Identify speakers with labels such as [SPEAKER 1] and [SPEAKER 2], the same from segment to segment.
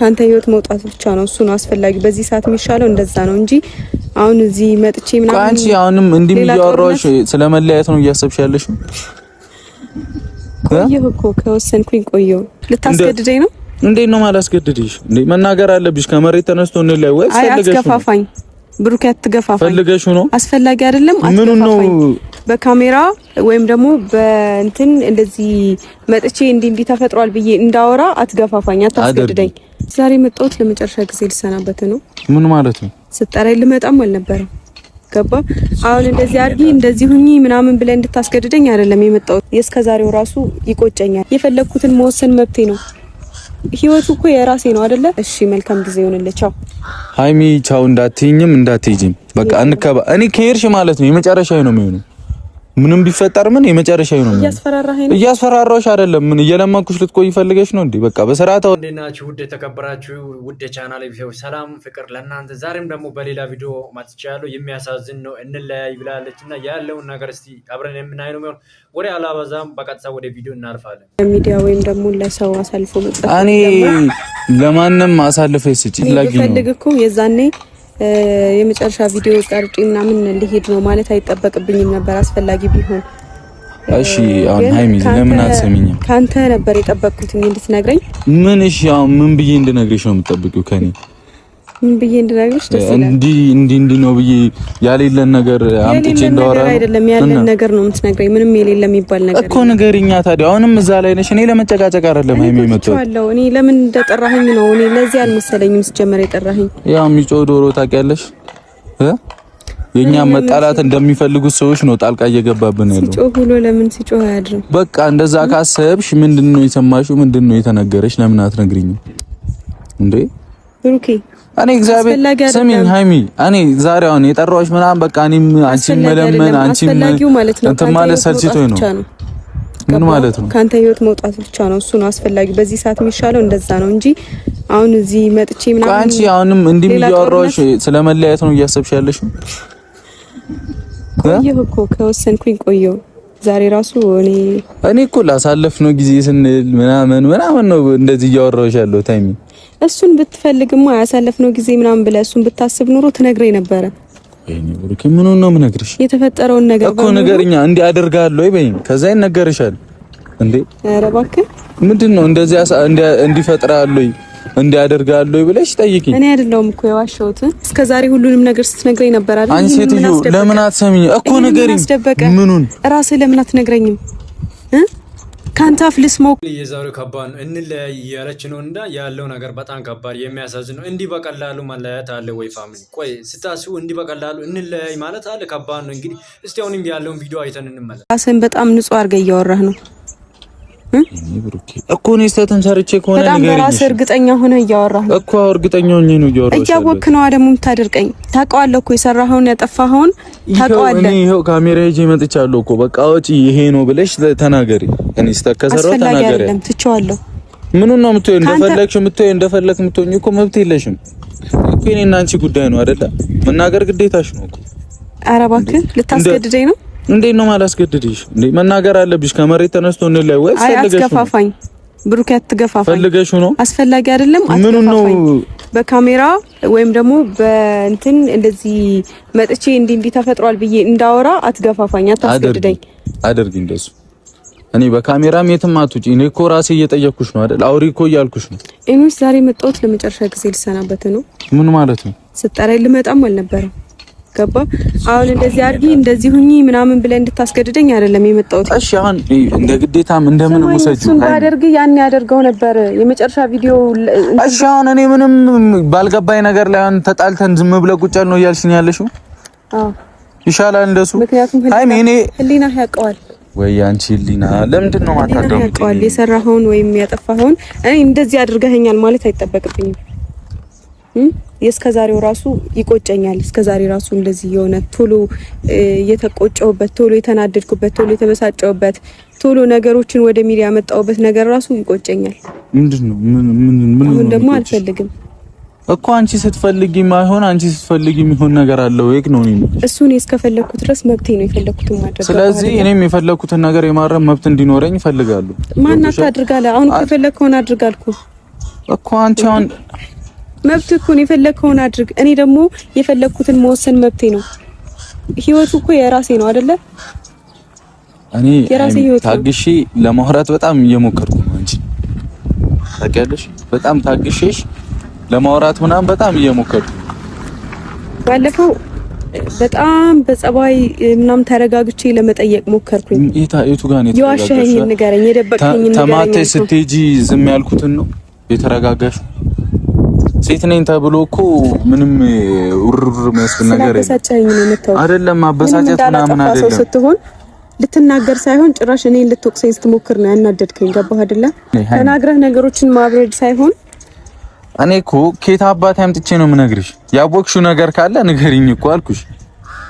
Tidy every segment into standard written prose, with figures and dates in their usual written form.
[SPEAKER 1] ካንተ ህይወት መውጣት ብቻ ነው እሱ ነው አስፈላጊ በዚህ ሰዓት የሚሻለው እንደዛ ነው እንጂ አሁን እዚህ መጥቼ ምናምን
[SPEAKER 2] አንቺ አሁንም እንዲህ እያወራሽ ስለመለያየት ነው እያሰብሽ ያለሽ?
[SPEAKER 1] ቆየሁ እኮ ከወሰንኩኝ ቆየሁ። ልታስገድደኝ ነው?
[SPEAKER 2] እንዴት ነው ማላስገድድሽ? እንዴ መናገር አለብሽ። ከመሬት ተነስቶ እንለያይ ወይስ ፈልገሽ ነው?
[SPEAKER 1] አትገፋፋኝ ብሩክ፣ አትገፋፋኝ።
[SPEAKER 2] ፈልገሽ ነው?
[SPEAKER 1] አስፈላጊ አይደለም። አትገፋፋኝ። በካሜራ ወይም ደግሞ በእንትን እንደዚህ መጥቼ እንዲህ ተፈጥሯል ብዬ እንዳወራ አትገፋፋኝ፣ አታስገድደኝ። ዛሬ መጣሁት ለመጨረሻ ጊዜ ልሰናበት ነው።
[SPEAKER 2] ምን ማለት ነው?
[SPEAKER 1] ስጠራኝ ልመጣም አልነበረም። ገባ? አሁን እንደዚህ አድርጊ እንደዚህ ሁኚ ምናምን ብለህ እንድታስገድደኝ አይደለም የመጣሁት። የእስከዛሬው ራሱ ይቆጨኛል። የፈለኩትን መወሰን መብቴ ነው። ህይወቱ እኮ የራሴ ነው አይደለ? እሺ መልካም ጊዜ ይሁንልህ። ቻው
[SPEAKER 2] ሃይሚ፣ ቻው። እንዳትይኝም እንዳትይጂም በቃ እንከባ። እኔ ከሄድሽ ማለት ነው የመጨረሻዬ ነው የሚሆነው። ምንም ቢፈጠር ምን የመጨረሻዬ ነው። እያስፈራራሁሽ አይደለም። ምን እየለመንኩሽ ልትቆይ ፈልገሽ ነው እንዴ? በቃ በስርዓት
[SPEAKER 3] እንዴት ናችሁ? ውድ የተከበራችሁ ውድ ቻናል ቤተሰቦች ሰላም ፍቅር ለእናንተ። ዛሬም ደግሞ በሌላ ቪዲዮ መጥቻለሁ። የሚያሳዝን ነው። እንለያይ ብላለች እና ያለውን ነገር እስቲ አብረን የምናይ ነው የሚሆን። ወሬ አላበዛም፣ በቀጥታ ወደ ቪዲዮ እናልፋለን።
[SPEAKER 1] ሚዲያ ወይም ደግሞ ለሰው አሳልፎ መስጠት
[SPEAKER 2] እኔ ለማንም አሳልፈ ስጪ
[SPEAKER 1] ፈልግ እኮ የዛኔ የመጨረሻ ቪዲዮ ቀርጬ ምናምን ልሄድ ነው ማለት አይጠበቅብኝም ነበር አስፈላጊ ቢሆን።
[SPEAKER 2] እሺ አሁን ሃይሚ ለምን አትሰሚኝም?
[SPEAKER 1] ካንተ ነበር የጠበቅኩት እንድትነግረኝ።
[SPEAKER 2] ምን? እሺ አሁን ምን ብዬ እንድነግርሽ ነው የምትጠብቂው ከኔ? ምን ብዬ እንድነግርሽ? ደስ ይላል። እንዲ ነው ብዬ ያሌለን ነገር አምጥቼ እንዳወራ
[SPEAKER 1] አይደለም፣ ያለን ነገር ነው የምትነግረኝ። ምንም የሌለ የሚባል ነገር
[SPEAKER 2] እኮ ንገሪኛ። ታዲያ አሁንም እዛ ላይ ነሽ። እኔ ለመጨቃጨቅ አይደለም ሃይሚ የመጣሁት።
[SPEAKER 1] እኔ ለምን እንደጠራኸኝ ነው። እኔ ለዚህ አልመሰለኝም ሲጀመር የጠራኸኝ።
[SPEAKER 2] ያው የሚጮህ ዶሮ ታውቂያለሽ የኛ መጣላት እንደሚፈልጉት ሰዎች ነው ጣልቃ እየገባብን ያለው።
[SPEAKER 1] ሲጮህ ብሎ ለምን ሲጮህ አያድርም?
[SPEAKER 2] በቃ እንደዛ ካሰብሽ ምንድነው የሰማሽው? ምንድነው የተነገረሽ? ለምን አትነግሪኝም እንዴ ብሩኬ? እኔ እግዚአብሔር ስሚኝ ሃይሚ፣ እኔ ዛሬ አሁን የጠራሁሽ ምናምን በቃ እኔም አንቺን መለመን አንቺን እንትን ማለት ሰልችቶኝ ነው። ምን ማለት ነው? ካንተ ህይወት መውጣት ብቻ ነው እሱ ነው አስፈላጊ በዚህ ሰዓት የሚሻለው እንደዛ ነው እንጂ አሁን እዚህ መጥቼ ምናምን አንቺ አሁንም እንዲህ እያወራሁሽ ስለመለያየት ነው እያሰብሽ ያለሽ?
[SPEAKER 1] ቆየሁ እኮ ከወሰንኩኝ ቆየሁ። ዛሬ ራሱ እኔ
[SPEAKER 2] እኮ ላሳለፍነው ጊዜ ስንል ምናምን ነው እንደዚህ እያወራሁሽ ያለው ታይሚ።
[SPEAKER 1] እሱን ብትፈልግማ ያሳለፍነው ጊዜ ምናምን ብለህ እሱን ብታስብ ኑሮ ትነግረኝ ነበረ።
[SPEAKER 2] ወይኔ ብሩክ ምን ነው የምነግርሽ?
[SPEAKER 1] የተፈጠረውን ነገር
[SPEAKER 2] እኮ ንገሪኛ። እንዲህ አደርጋለሁ ይበይኝ፣ ከዛ ይነገርሻል እንዴ። ኧረ እባክህ ምንድነው እንደዚህ እንዲፈጥራለሁ እንዲያደርጋለሁ ብለሽ ጠይቂኝ።
[SPEAKER 1] እኔ አይደለሁም እኮ የዋሸሁት። እስከዛሬ ሁሉንም ነገር ስትነግረኝ ነበር አይደል?
[SPEAKER 2] አንቺ ሴትዮ ለምን አትሰሚኝ እኮ ንገሪኝ። ምኑን
[SPEAKER 1] ራስህ ለምን አትነግረኝም? ካንተ አፍ ልስማው።
[SPEAKER 3] የዛሬው ከባድ ነው። እንለያይ እያለች ነው እንዳ ያለው ነገር በጣም ከባድ የሚያሳዝን ነው። እንዲህ በቀላሉ መለያየት አለ ወይ ፋሚሊ? ቆይ ስታስቡ እንዲህ በቀላሉ እንለያይ ማለት አለ? ከባድ ነው። እንግዲህ እስቲ አሁንም ያለውን ቪዲዮ አይተን እንመለስ።
[SPEAKER 1] ራስህን በጣም ንጹህ አድርገህ እያወራህ ነው
[SPEAKER 2] እኮ ነው። ስተተም ሰርቼ ከሆነ
[SPEAKER 1] በጣም በራስህ እርግጠኛ ሆነ እያወራህ ነው
[SPEAKER 2] እኮ። እርግጠኛ ሆኜ ነው እያወራህ።
[SPEAKER 1] እያወቅህ ነው ደግሞ የምታደርቀኝ። ታውቀዋለህ እኮ የሰራኸውን ያጠፋኸውን ታውቀዋለህ።
[SPEAKER 2] እኔ ይሄው ካሜራ ይዤ መጥቻለሁ እኮ። በቃ ወጪ ይሄ ነው ብለሽ ተናገሪ። እኔ ስተከሰረው ተናገሪ። አይደለም ትቼዋለሁ። ምኑን ነው የምትይው? እንደፈለግሽ የምትይው እንደፈለግሽ የምትሆኚ እኮ መብት የለሽም እኮ። እኔና አንቺ ጉዳይ ነው አይደለ? መናገር ግዴታሽ ነው እኮ። ኧረ እባክህ ልታስገድደኝ ነው? እንዴት ነው ማላስገድድሽ? እንዴ መናገር አለብሽ። ከመሬት ተነስቶ እንለያይ ወይስ ፈልገሽ ነው?
[SPEAKER 1] አትገፋፋኝ ብሩክ፣ አትገፋፋኝ።
[SPEAKER 2] ፈልገሽ ነው?
[SPEAKER 1] አስፈላጊ አይደለም። አትገፋፋኝ። በካሜራ ወይም ደግሞ በእንትን እንደዚህ መጥቼ እንዲህ ተፈጥሯል ብዬ እንዳወራ አትገፋፋኝ፣ አታስገድደኝ።
[SPEAKER 2] አድርጊ እንደሱ። እኔ በካሜራም የትም አትውጪ። እኔ እኮ ራሴ እየጠየቅኩሽ ነው አይደል? አውሪ እኮ እያልኩሽ ነው።
[SPEAKER 1] እኔስ ዛሬ መጣሁት ለመጨረሻ ጊዜ ልሰናበት ነው።
[SPEAKER 2] ምን ማለት ነው?
[SPEAKER 1] ስጠራኝ ልመጣም አልነበረም። ገባ? አሁን እንደዚህ አድርጊ እንደዚህ ሁኚ ምናምን ብለህ እንድታስገድደኝ አይደለም የመጣሁት።
[SPEAKER 2] እሺ አሁን እንደ ግዴታም እንደምን ወሰጂ
[SPEAKER 1] እሱን ባደርግ ያን ያደርገው ነበር የመጨረሻ ቪዲዮ።
[SPEAKER 2] እሺ አሁን እኔ ምንም ባልገባኝ ነገር ላይ አሁን ተጣልተን ዝም ብለህ ቁጭ ያል ነው እያልሽኝ ያለሽው? አዎ ይሻላል እንደሱ። አይ እኔ
[SPEAKER 1] ህሊና ያውቀዋል
[SPEAKER 2] ወይ አንቺ ህሊና ለምንድን ነው ማታደርገው?
[SPEAKER 1] ያውቀዋል የሰራኸውን ወይም ያጠፋኸውን። እኔ እንደዚህ አድርገኸኛል ማለት አይጠበቅብኝም። የእስከዛሬው ራሱ ይቆጨኛል። እስከዛሬ ራሱ እንደዚህ የሆነ ቶሎ የተቆጨውበት፣ ቶሎ የተናደድኩበት፣ ቶሎ የተበሳጨውበት፣ ቶሎ ነገሮችን ወደ ሚዲያ ያመጣውበት ነገር ራሱ ይቆጨኛል።
[SPEAKER 2] ምንድነው? ምን
[SPEAKER 1] አሁን ደግሞ አልፈልግም
[SPEAKER 2] እኮ አንቺ ስትፈልጊ ማይሆን አንቺ ስትፈልጊ የሚሆን ነገር አለ ወይ ነው?
[SPEAKER 1] እሱን እስከፈለኩት ድረስ መብቴ ነው የፈለኩትን ማድረግ።
[SPEAKER 2] ስለዚህ እኔም የፈለኩትን ነገር የማድረግ መብት እንዲኖረኝ እፈልጋለሁ።
[SPEAKER 1] ማን አታድርጋለህ? አሁን ከፈለከውን አድርጋልኩ።
[SPEAKER 2] እኮ አንቺ አሁን
[SPEAKER 1] መብት እኮ ነው፣ የፈለከውን አድርግ። እኔ ደግሞ የፈለኩትን መወሰን መብቴ ነው። ህይወቱ እኮ የራሴ ነው አይደለ?
[SPEAKER 2] እኔ ታግሼ ለማውራት በጣም እየሞከርኩ ነው። አንቺ ታውቂያለሽ፣ በጣም ታግሼሽ ለማውራት ምናምን በጣም እየሞከርኩ
[SPEAKER 1] ባለፈው በጣም በጸባይ ምናምን ተረጋግቼ ለመጠየቅ ሞከርኩኝ።
[SPEAKER 2] የቱ ጋር ነው
[SPEAKER 1] የዋሸኸኝ? ንገረኝ፣ የደበቅኸኝ ንገረኝ።
[SPEAKER 2] ተማተሽ ስትሄጂ ዝም ያልኩትን ነው የተረጋጋሽ? ሴት ነኝ ተብሎ እኮ ምንም ውርውር የሚያስብል ነገር አይደለም። ማበሳጨት ምናምን አይደለም። ስትሆን ልትናገር ሳይሆን ጭራሽ እኔን ልትወቅሰኝ ስትሞክር ነው ያናደድከኝ። ገባህ አይደለ? ተናግረህ ነገሮችን ማብረድ ሳይሆን እኔ እኮ ከየት አባቴ አምጥቼ ነው የምነግርሽ? ያወቅሽው ነገር ካለ ንገሪኝ እኮ አልኩሽ።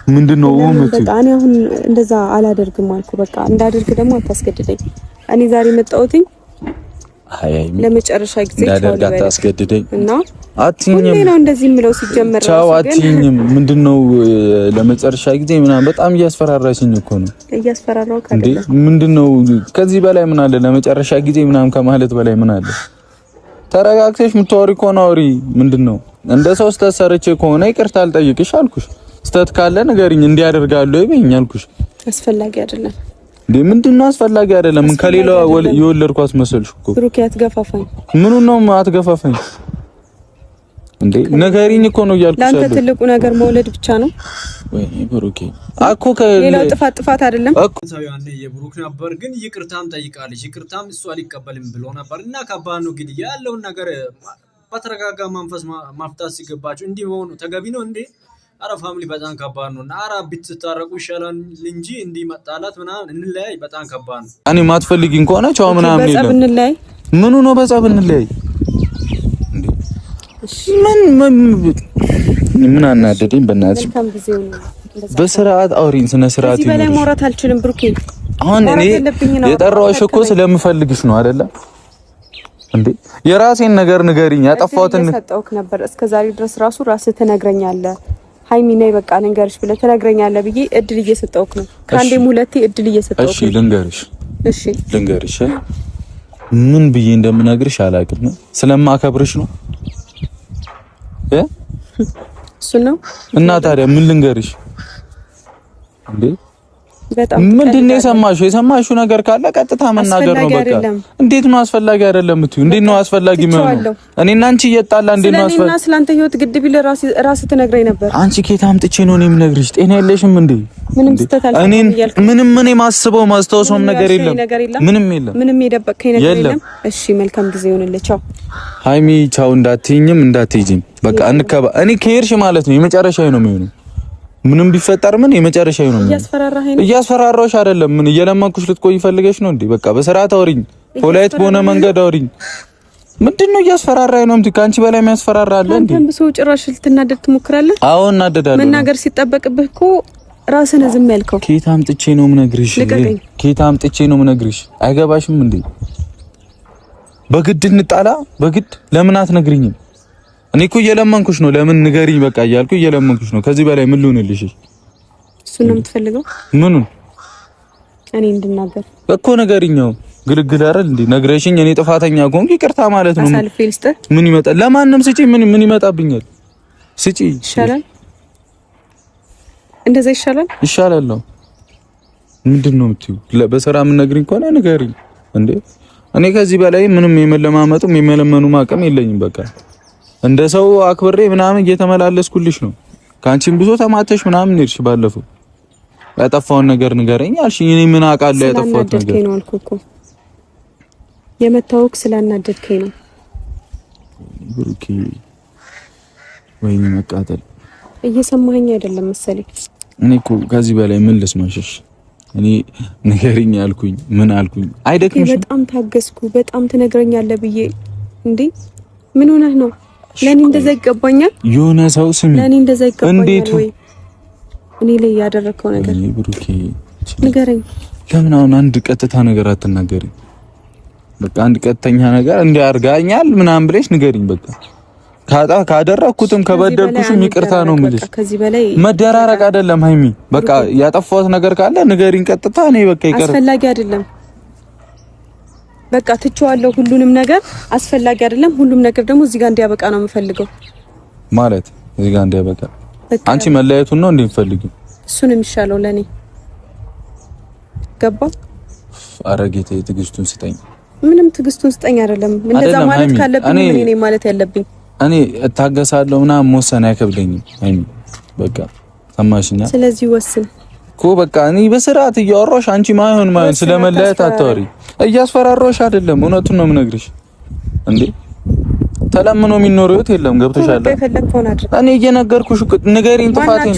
[SPEAKER 2] ምንድነው በቃ እኔ አሁን እንደዛ አላደርግም አልኩ። በቃ እንዳደርግ ደግሞ አታስገድደኝ። እኔ ዛሬ መጣሁትኝ ለመጨረሻ ጊዜ እንዳደርግ አታስገድደኝ
[SPEAKER 1] እና
[SPEAKER 2] አትኝም
[SPEAKER 1] ነው እንደዚህ ምለው ሲጀመር
[SPEAKER 2] ቻው አትኝም። ምንድነው ለመጨረሻ ጊዜ ምናምን በጣም እያስፈራራሽኝ እኮ ነው።
[SPEAKER 1] እያስፈራራው ካለ
[SPEAKER 2] ምንድነው ከዚህ በላይ ምን አለ? ለመጨረሻ ጊዜ ምናምን ከማለት በላይ ምን አለ? ተረጋግተሽ ምትወሪ ከሆነ አውሪ። ምንድነው እንደ ሰው ስተሰርቼ ከሆነ ይቅርታ አልጠይቅሽ አልኩሽ። ስተት ካለ ንገሪኝ፣ እንዲያደርጋለሁ ይበኝ አልኩሽ።
[SPEAKER 1] አስፈላጊ አይደለም
[SPEAKER 2] እንዴ? ምንድነው አስፈላጊ አይደለም? ምን ከሌላው የወለድኩ አስመሰልሽ እኮ።
[SPEAKER 1] ብሩክ አትገፋፋኝ።
[SPEAKER 2] ምኑ ነው አትገፋፋኝ እንዴ? ንገሪኝ እኮ ነው እያልኩሽ።
[SPEAKER 1] ለአንተ ትልቁ ነገር መውለድ ብቻ ነው
[SPEAKER 2] ወይ ብሩክ? አኮ
[SPEAKER 1] ሌላው ጥፋት አይደለም
[SPEAKER 3] እኮ። ያኔ የብሩክ ነበር ግን ይቅርታም ጠይቃለች። ይቅርታም እሱ አልቀበልም ብሎ ነበር እና ከባድ ነው እንግዲህ ያለውን ነገር በተረጋጋ መንፈስ ማፍታት ሲገባቸው እንዲህ ሆኖ ተገቢ ነው እንዴ? አረ ፋሚሊ በጣም ከባድ ነው እና አረ ብትታረቁ ይሻላል እንጂ እንዲህ መጣላት ምናምን እንለያይ በጣም ከባድ ነው።
[SPEAKER 2] እኔ ማትፈልጊኝ ከሆነ ቻው ምናምን
[SPEAKER 1] የለም። በጸብ እንለያይ።
[SPEAKER 2] ምኑ ነው በጸብ እንለያይ? ምን አናደደኝ? በእናትሽ በስርዓት አውሪኝ፣ ስነ ስርዓት
[SPEAKER 1] ይሁን። በላይ ማውራት አልችልም ብሩኬ።
[SPEAKER 2] አሁን እኔ የጠራሁሽ እኮ ስለምፈልግሽ ነው አይደለ እንዴ? የራሴን ነገር ንገሪኝ። ያጠፋሁትን
[SPEAKER 1] ሰጠውክ ነበር እስከዛሬ ድረስ ራሱ ራስህ ትነግረኛለህ። ሃይሚ ነይ በቃ ልንገርሽ ብለህ ትነግረኛለህ ብዬ እድል እየሰጠውክ ነው። ከአንዴም ሁለቴ እድል እየሰጠውክ ነው።
[SPEAKER 2] እሺ ልንገርሽ። ምን ብዬ እንደምነግርሽ አላውቅም። ስለማከብርሽ ነው
[SPEAKER 1] እሱ ነው። እና
[SPEAKER 2] ታዲያ ምን ልንገርሽ እንዴ?
[SPEAKER 1] በጣም
[SPEAKER 2] ምንድነው የሰማሽው ነገር ካለ ቀጥታ መናገር ነው በቃ። እንዴት ነው አስፈላጊ አይደለም የምትይው? እንዴት ነው አስፈላጊ የሚሆነው? እኔና አንቺ እየጣላ እንዴት ነው አስፈላጊ?
[SPEAKER 1] ስለኔና ስላንተ ህይወት ግድ ቢል ራስህ ትነግረኝ ነበር።
[SPEAKER 2] አንቺ ከየት አምጥቼ ነው እኔ የምነግርሽ? ጤና የለሽም እንዴ?
[SPEAKER 1] ምንም ስተታል
[SPEAKER 2] ምንም ማስበው ማስተዋወሰውም ነገር የለም። ምንም የለም።
[SPEAKER 1] ምንም የደበቅከኝ ነገር የለም። እሺ መልካም ጊዜ ይሁንልህ። ቻው
[SPEAKER 2] ሃይሚ። ቻው እንዳትይኝም እንዳትይጂም በቃ እንከባ። እኔ ከሄድሽ ማለት ነው የመጨረሻዬ ነው የሚሆነው። ምንም ቢፈጠር ምን የመጨረሻዬ ነው። እያስፈራራሁሽ አይደለም። ምን እየለመንኩሽ ልትቆይ ፈልገሽ ነው እንዴ? በቃ በስርዓት አውሪኝ፣ ፖላይት በሆነ መንገድ አውሪኝ። ምንድነው እያስፈራራኝ ነው? ከአንቺ በላይ የሚያስፈራራ አለ እንዴ? አንተም ሰው ጭራሽ ልትናደድ ትሞክራለህ። አዎ እናደዳለሁ። መናገር ሲጠበቅብህ እኮ ራስህን ዝም ያልከው። ከየት አምጥቼ ነው የምነግርሽ? ከየት አምጥቼ ነው የምነግርሽ? አይገባሽም እንዴ? በግድ እንጣላ? በግድ ለምን አትነግሪኝም? እኔ እኮ እየለመንኩሽ ነው። ለምን ንገሪኝ በቃ እያልኩ እየለመንኩሽ ነው። ከዚህ በላይ ምን ልሆንልሽ? እሱን ነው የምትፈልገው? ምኑን? እኔ እንድናገር እኮ ንገሪኛው። ግልግል አይደል እንዴ? ነግረሽኝ እኔ ጥፋተኛ ከሆንኩ ይቅርታ ማለት ነው። ምን ይመጣል? ለማንም ስጪ። ምን ይመጣብኛል? ስጪ። ይሻላል፣ እንደዛ ይሻላል። ይሻላል ነው። ምንድነው የምትይው? በስራ ምን ነግሪኝ ከሆነ ንገሪኝ እንዴ። እኔ ከዚህ በላይ ምንም የመለማመጡም የመለመኑም አቅም የለኝም። በቃ እንደ ሰው አክብሬ ምናምን እየተመላለስኩልሽ ነው። ካንቺም ብዙ ተማተሽ ምናምን ሄድሽ። ባለፈው ያጠፋውን ነገር ንገረኝ አልሽኝ። እኔ ምን አውቃለሁ ያጠፋሁት ነገር ነው አልኩ እኮ። የመታወቅ ስላናደድከኝ ነው ብሩኬ። ወይኔ መቃጠል። እየሰማኸኝ አይደለም መሰለኝ። እኔ እኮ ከዚህ በላይ ምን ልስማሽሽ? እኔ ንገሪኝ አልኩኝ። ምን አልኩኝ? አይደክምሽ? በጣም ታገስኩ። በጣም ትነግረኛለህ ብዬ እንዴ። ምን ሆነህ ነው? ለኔ እንደዛ ይገባኛል? የሆነ ሰው ስሚ፣ ለኔ እንደዛ ይገባኛል ወይ? እኔ ላይ ያደረከው ነገር ብሩኬ ንገረኝ። ለምን አሁን አንድ ቀጥታ ነገር አትናገሪ? በቃ አንድ ቀጥተኛ ነገር እንዲያርጋኛል ምናምን ብለሽ ንገሪኝ። በቃ ካደረኩትም ከበደልኩሽም ይቅርታ ነው የምልሽ። መደራረቅ አይደለም ሃይሚ። በቃ ያጠፋሁት ነገር ካለ ንገሪኝ ቀጥታ። እኔ በቃ ይቅር። አስፈላጊ አይደለም
[SPEAKER 1] በቃ ትቼዋለሁ። ሁሉንም ነገር አስፈላጊ አይደለም። ሁሉም ነገር ደግሞ እዚህ ጋር እንዲያበቃ ነው የምፈልገው።
[SPEAKER 2] ማለት እዚህ ጋር እንዲያበቃ አንቺ መለያየቱን ነው እንደምፈልጊው? እሱን
[SPEAKER 1] የሚሻለው ለኔ ገባ።
[SPEAKER 2] አረጋጌቴ ትግስቱን ስጠኝ።
[SPEAKER 1] ምንም ትግስቱን ስጠኝ አይደለም። እንደዛ ማለት ካለብኝ ምን እኔ ማለት ያለብኝ
[SPEAKER 2] እኔ እታገሳለሁ ምናምን መወሰን አይከብደኝም። አይ በቃ ሰማሽኛ?
[SPEAKER 1] ስለዚህ ወስን
[SPEAKER 2] እኮ በቃ እኔ በስርዓት እያወራሽ አንቺ ማይሆን ስለመለያየት አታወሪ። እያስፈራራሽ አይደለም፣ እውነቱን ነው የምነግርሽ። እንዴ ተለምኖ የሚኖረው ህይወት የለም። ገብቶሻል? እኔ እየነገርኩሽ ንገሪኝ። ጥፋቴን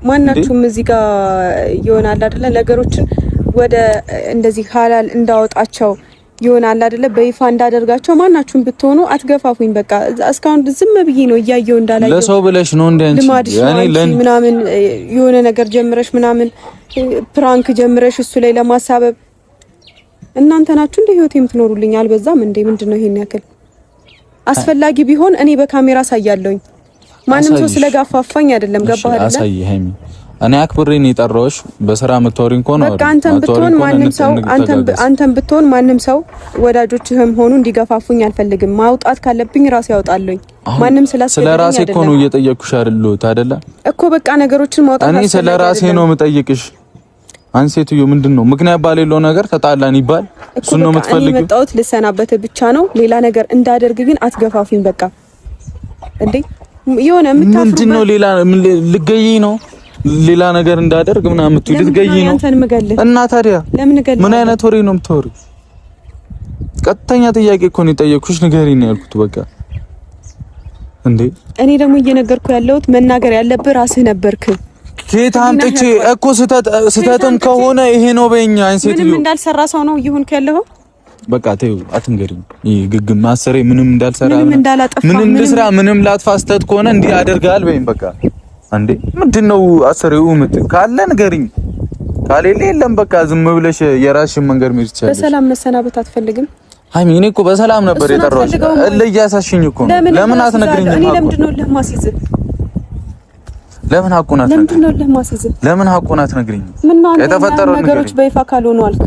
[SPEAKER 1] ማናችሁም እዚህ ጋር ይሆናል አይደለ? ነገሮችን ወደ እንደዚህ ሐላል እንዳወጣቸው ይሆናል አይደለ? በይፋ እንዳደርጋቸው ማናችሁም ብትሆኑ አትገፋፉኝ። በቃ እስካሁን ዝም ብዬ ነው እያየው እንዳላየው።
[SPEAKER 2] ለሰው ብለሽ ነው እንዴ አንቺ
[SPEAKER 1] ምናምን የሆነ ነገር ጀምረሽ ምናምን ፕራንክ ጀምረሽ እሱ ላይ ለማሳበብ እናንተ ናችሁ እንደ ህይወት የምትኖሩልኝ። አልበዛም እንዴ? ምንድነው ይሄን ያክል? አስፈላጊ ቢሆን እኔ በካሜራ ሳያለሁኝ ማንም ሰው ስለጋፋፋኝ አይደለም። ገባህ አይደል?
[SPEAKER 2] አሳይ ሃይሚ፣ እኔ አክብሬ ነው የጠራሁሽ። በስራ የምትወሪኝ ከሆነ
[SPEAKER 1] በቃ አንተም ብትሆን ማንም ሰው ወዳጆችህም ሆኑ እንዲገፋፉኝ አልፈልግም። ማውጣት ካለብኝ ራሴ ያወጣለኝ። ማንም
[SPEAKER 2] ስለ ራሴ እኮ ነው እየጠየቅኩሽ አይደለ
[SPEAKER 1] እኮ። በቃ ነገሮችን ማውጣት
[SPEAKER 2] እኔ ስለ ራሴ ነው የምጠይቅሽ። አንቺ ሴትዮ ምንድነው ምክንያት ባሌለው ነገር ተጣላን ይባል? እሱ ነው የምትፈልጊው? እኔ መጣሁት ልሰናበት ብቻ ነው። ሌላ ነገር እንዳደርግ ግን አትገፋፉኝ። በቃ እንዴ የሆነ ምንድነው ሌላ ልገይ ነው ሌላ ነገር እንዳደርግ ምናምን ልትገይ ነው? እና ታዲያ ምን አይነት ወሬ ነው የምትወሪው? ቀጥተኛ ጥያቄ እኮ ነው የጠየኩሽ። ንገሪኝ ያልኩት በቃ። እንዴ እኔ
[SPEAKER 1] ደግሞ እየነገርኩ ያለሁት መናገር ያለብህ ራስህ ነበርክ።
[SPEAKER 2] ከየት አምጥቼ እኮ ስተትም ከሆነ ይሄ ነው በእኛ አይንሴት
[SPEAKER 1] ምንም እንዳልሰራ ሰው ነው እየሆንክ ያለው። በቃ
[SPEAKER 2] ተይው አትንገሪኝ። ይሄ ግግም ማሰሬ ምንም እንዳልሰራ
[SPEAKER 1] ምንም
[SPEAKER 2] ልስራ ምንም ላጥፋ ስተት ከሆነ እንዲህ አደርጋል በይኝ በቃ። እንዴ ምንድነው አሰሬው ካለ ንገሪኝ፣ ካሌለ የለም በቃ ዝም ብለሽ የራስሽን መንገድ መሄድ ትችያለሽ።
[SPEAKER 1] በሰላም መሰናበት አትፈልግም?
[SPEAKER 2] ሃይሚ እኔ እኮ በሰላም ነበር የጠራሁሽ። እያሳሽኝ እኮ ነው። ለምን አትነግሪኝም?
[SPEAKER 1] እኔ ለምንድነው ለማስይዝ
[SPEAKER 2] ለምን ሐቁናት ነግሪኝ? የተፈጠረው ነገሮች
[SPEAKER 1] በይፋ ካልሆኑ አልክ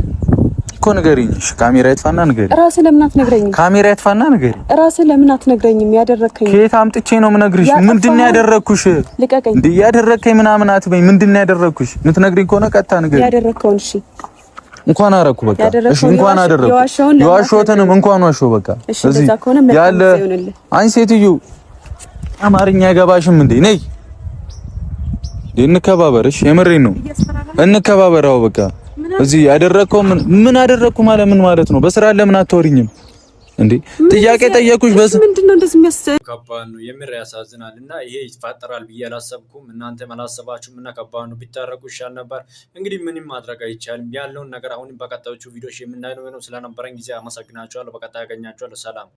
[SPEAKER 2] እኮ ንገሪኝ። እሺ ካሜራ ይጥፋና ንገሪኝ።
[SPEAKER 1] ራስህ ለምን አትነግረኝም?
[SPEAKER 2] ካሜራ ይጥፋና ንገሪኝ።
[SPEAKER 1] ራስህ ለምን አትነግረኝም? ያደረከኝ
[SPEAKER 2] ከየት አምጥቼ ነው የምነግርሽ? ምንድነው ያደረኩሽ?
[SPEAKER 1] ልቀቀኝ።
[SPEAKER 2] እንዴ ያደረከኝ ምናምን አትበኝ። ምንድነው ያደረኩሽ? የምትነግሪኝ ከሆነ ቀጥታ ንገሪኝ።
[SPEAKER 1] ያደረከውን እሺ
[SPEAKER 2] እንኳን አረኩ በቃ። እሺ እንኳን አደረኩ። የዋሸሁትንም እንኳን ዋሸሁ በቃ።
[SPEAKER 1] እዚህ ያለ
[SPEAKER 2] አንቺ ሴትዮ አማርኛ አይገባሽም እንዴ? ነይ እንከባበርሽ። የምሬን ነው እንከባበራው በቃ። እዚህ ያደረከው ምን አደረኩ ማለት ምን ማለት ነው? በስራ ለምን አትወሪኝም እንዴ? ጥያቄ ጠየቁሽ።
[SPEAKER 1] ምንድነው እንደዚህ የሚያስጨንቅ?
[SPEAKER 3] ከባድ ነው የምር ያሳዝናል። እና ይሄ ይፈጠራል ብዬ አላሰብኩም፣ እናንተም አላሰባችሁም። እና ከባድ ነው። ቢታረቁ ይሻል ነበር። እንግዲህ ምንም ማድረግ አይቻልም። ያለውን ነገር አሁንም በቀጣዮቹ ቪዲዮዎች የምናየው ነው። ስለነበረን ጊዜ አመሰግናችኋለሁ። በቀጣይ ያገኛችኋለሁ። ሰላም